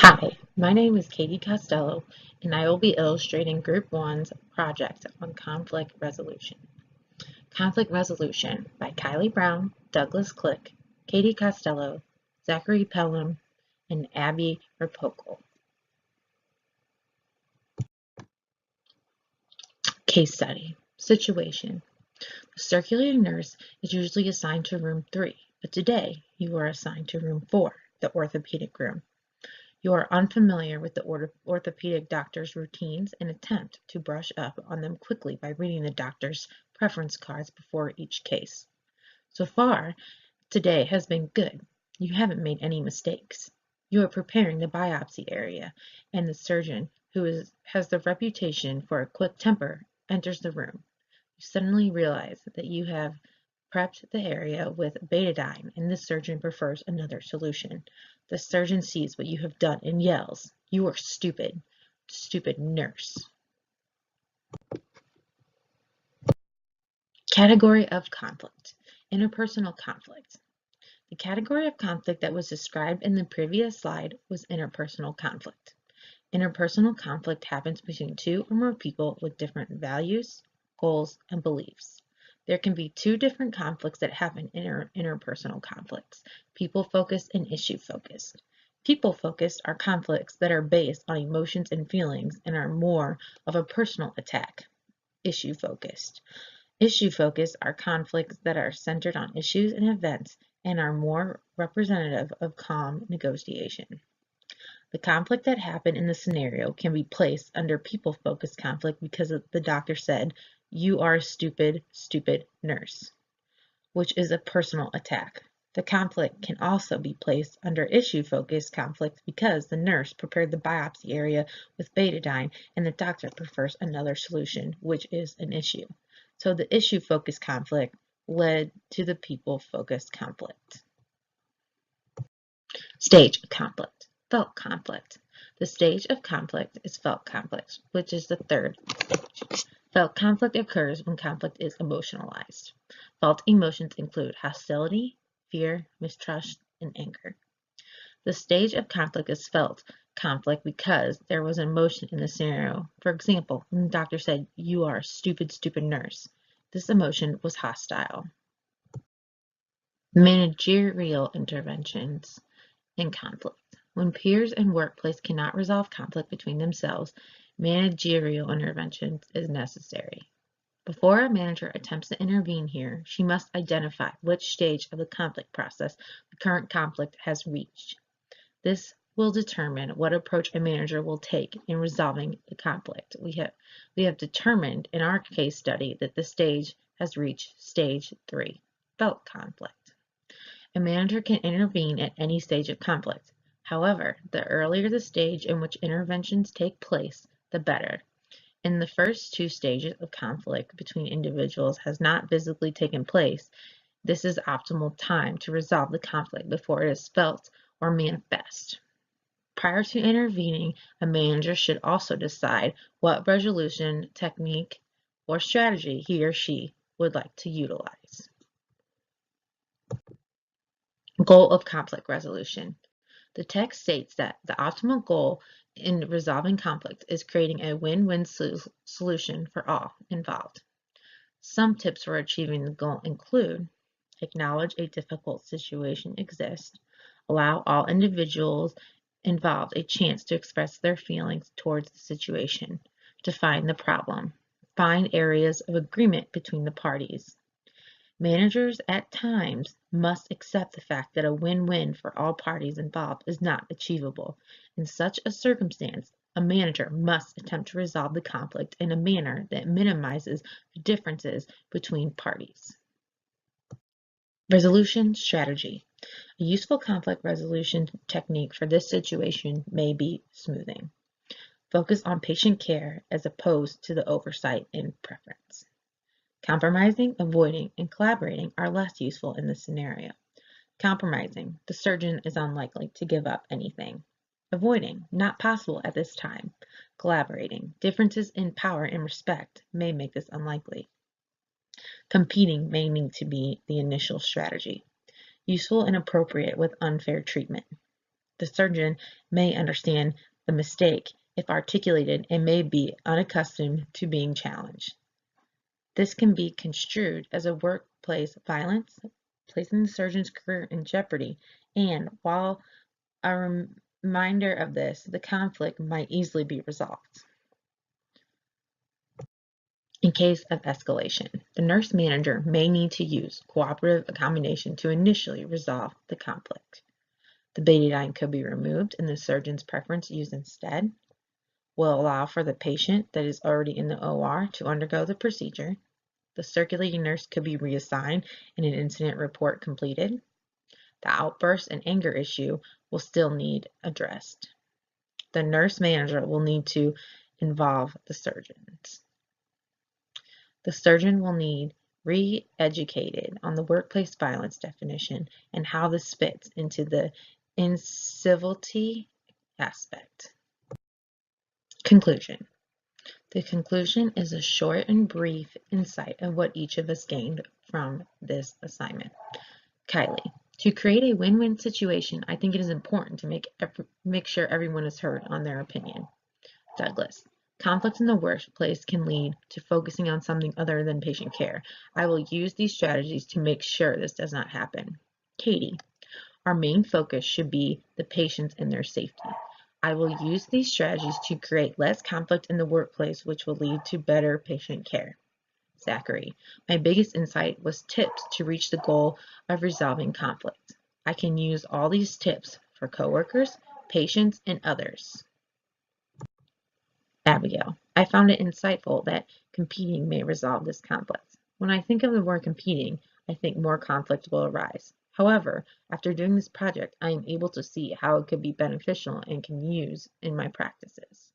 Hi, my name is Katie Costello, and I will be illustrating Group 1's project on conflict resolution. Conflict Resolution by Kylie Brown, Douglas Click, Katie Costello, Zachary Pelham, and Abby Rapokal. Case study. Situation. The circulating nurse is usually assigned to room 3, but today you are assigned to room 4, the orthopedic room. You are unfamiliar with the orthopedic doctor's routines and attempt to brush up on them quickly by reading the doctor's preference cards before each case. So far, today has been good. You haven't made any mistakes. You are preparing the biopsy area, and the surgeon, who has the reputation for a quick temper, enters the room. You suddenly realize that you have prepped the area with betadine, and this surgeon prefers another solution. The surgeon sees what you have done and yells, "You are stupid, stupid nurse." Category of conflict. Interpersonal conflict. The category of conflict that was described in the previous slide was interpersonal conflict. Interpersonal conflict happens between two or more people with different values, goals, and beliefs. There can be two different conflicts that happen in interpersonal conflicts: people-focused and issue-focused. People-focused are conflicts that are based on emotions and feelings and are more of a personal attack. Issue-focused. Issue-focused are conflicts that are centered on issues and events and are more representative of calm negotiation. The conflict that happened in the scenario can be placed under people-focused conflict because the doctor said, "You are a stupid, stupid nurse," which is a personal attack. The conflict can also be placed under issue-focused conflict because the nurse prepared the biopsy area with betadine and the doctor prefers another solution, which is an issue. So the issue-focused conflict led to the people-focused conflict. Stage of conflict. Felt conflict. The stage of conflict is felt conflict, which is the third stage. Felt conflict occurs when conflict is emotionalized. Felt emotions include hostility, fear, mistrust, and anger. The stage of conflict is felt conflict because there was emotion in the scenario. For example, when the doctor said, "You are a stupid, stupid nurse," this emotion was hostile. Managerial interventions in conflict. When peers and workplace cannot resolve conflict between themselves, managerial intervention is necessary. Before a manager attempts to intervene here, she must identify which stage of the conflict process the current conflict has reached. This will determine what approach a manager will take in resolving the conflict. We have determined in our case study that the stage has reached stage 3, felt conflict. A manager can intervene at any stage of conflict. However, the earlier the stage in which interventions take place, the better. In the first two stages of conflict between individuals has not visibly taken place, this is optimal time to resolve the conflict before it is felt or manifest. Prior to intervening, a manager should also decide what resolution technique or strategy he or she would like to utilize. Goal of conflict resolution. The text states that the optimal goal in resolving conflict is creating a win-win solution for all involved. Some tips for achieving the goal include: acknowledge a difficult situation exists, allow all individuals involved a chance to express their feelings towards the situation, define the problem, find areas of agreement between the parties. Managers at times must accept the fact that a win-win for all parties involved is not achievable. In such a circumstance, a manager must attempt to resolve the conflict in a manner that minimizes the differences between parties. Resolution strategy. A useful conflict resolution technique for this situation may be smoothing. Focus on patient care as opposed to the oversight and preference. Compromising, avoiding, and collaborating are less useful in this scenario. Compromising, the surgeon is unlikely to give up anything. Avoiding, not possible at this time. Collaborating, differences in power and respect may make this unlikely. Competing may need to be the initial strategy. Useful and appropriate with unfair treatment. The surgeon may understand the mistake if articulated and may be unaccustomed to being challenged. This can be construed as a workplace violence, placing the surgeon's career in jeopardy, and while a reminder of this, the conflict might easily be resolved. In case of escalation, the nurse manager may need to use cooperative accommodation to initially resolve the conflict. The betadine could be removed and the surgeon's preference used instead. Will allow for the patient that is already in the OR to undergo the procedure. The circulating nurse could be reassigned and an incident report completed. The outburst and anger issue will still need addressed. The nurse manager will need to involve the surgeons. The surgeon will need re-educated on the workplace violence definition and how this fits into the incivility aspect. Conclusion. The conclusion is a short and brief insight of what each of us gained from this assignment. Kylie, to create a win-win situation, I think it is important to make sure everyone is heard on their opinion. Douglas, conflict in the workplace can lead to focusing on something other than patient care. I will use these strategies to make sure this does not happen. Katie, our main focus should be the patients and their safety. I will use these strategies to create less conflict in the workplace, which will lead to better patient care. Zachary, my biggest insight was tips to reach the goal of resolving conflict. I can use all these tips for coworkers, patients, and others. Abigail, I found it insightful that competing may resolve this conflict. When I think of the word competing, I think more conflict will arise. However, after doing this project, I am able to see how it could be beneficial and can use in my practices.